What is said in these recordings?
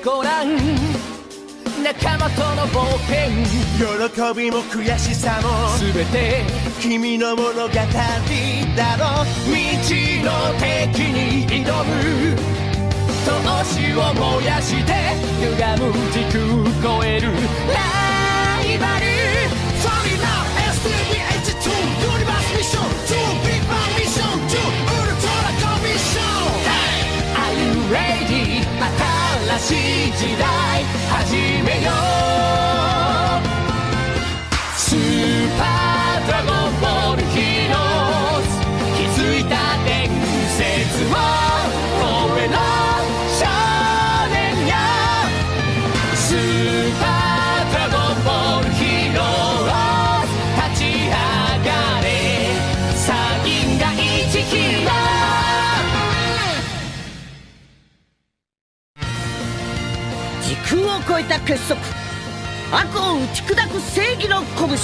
ごらん仲間との冒険喜びも悔しさも全て君の物語だろう。未知の敵に挑む闘志を燃やして歪む時空超えるライバル Sorry now STBH2 ユニバースミッション2ビッグバンミッション2ウルトラコミッション Are you ready 新しい時代始めようスーパードラゴンボールヒーローズ気づいた伝説を俺の少年よスーパードラゴンボールヒーローズ立ち上がれサギンが一ヒーロー時空を超えた結束悪を打ち砕く正義の拳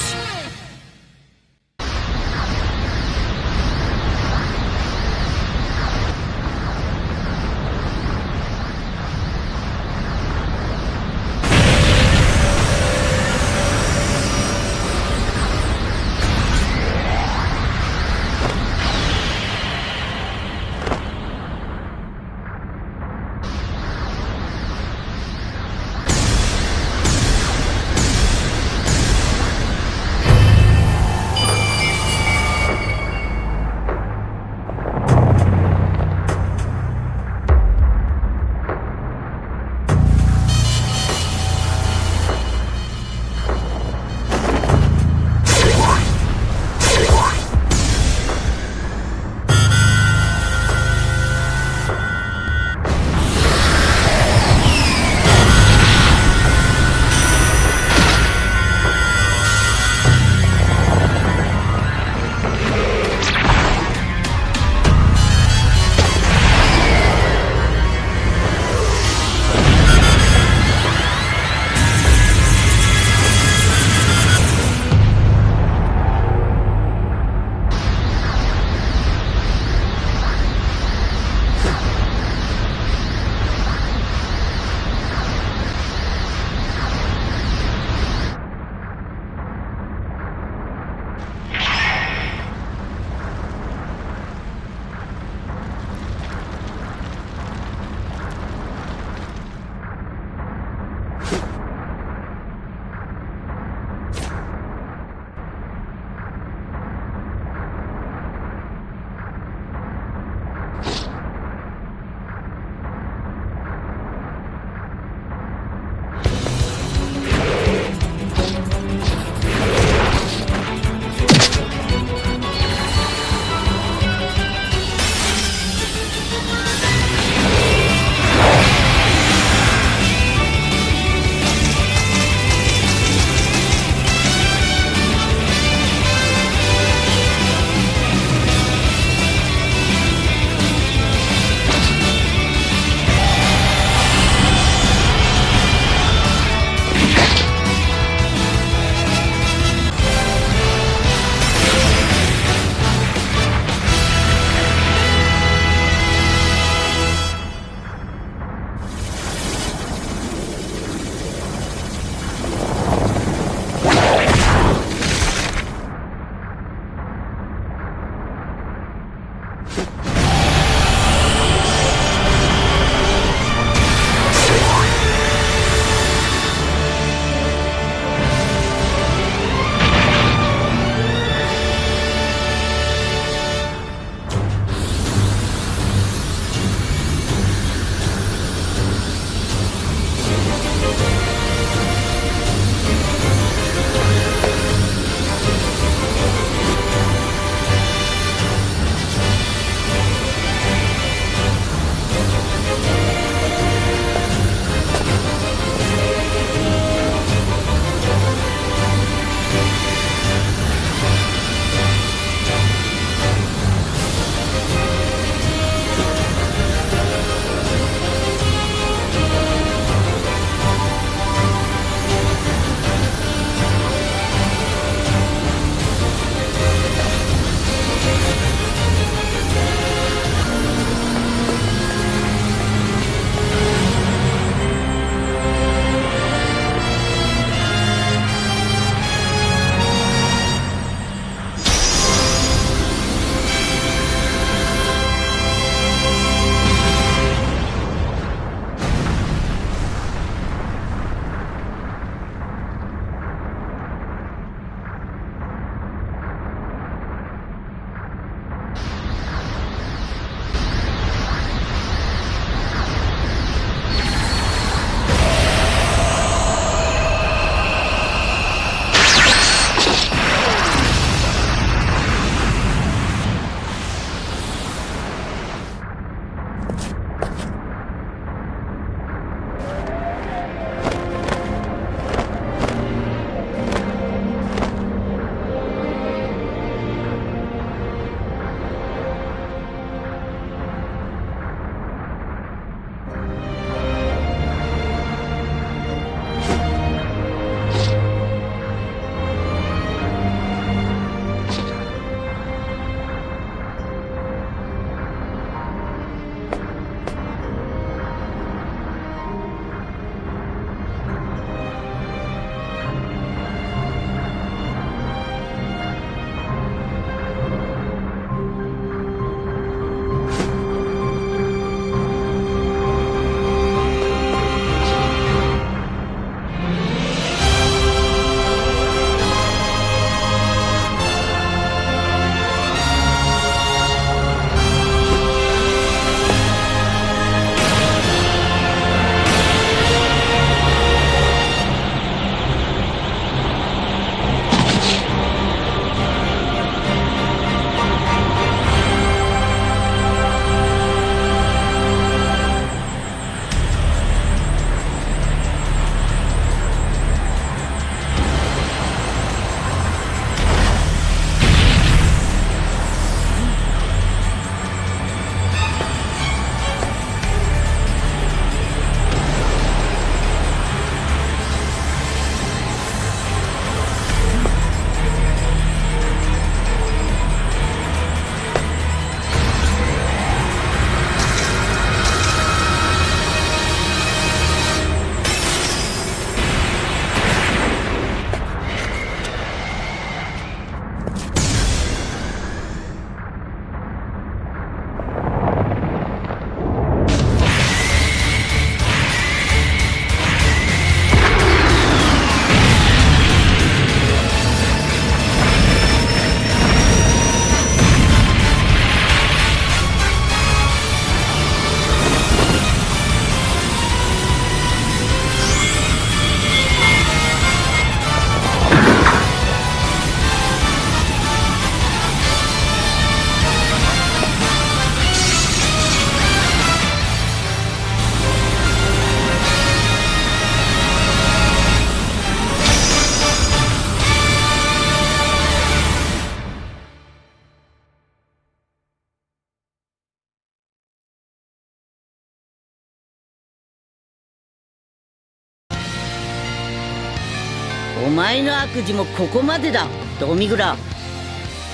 お前の悪事もここまでだドミグラ。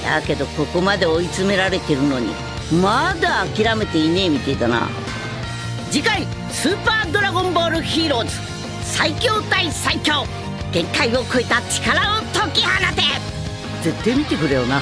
だけどここまで追い詰められてるのにまだ諦めていねえみてえだな。次回スーパードラゴンボールヒーローズ最強対最強、限界を超えた力を解き放て。絶対見てくれよな。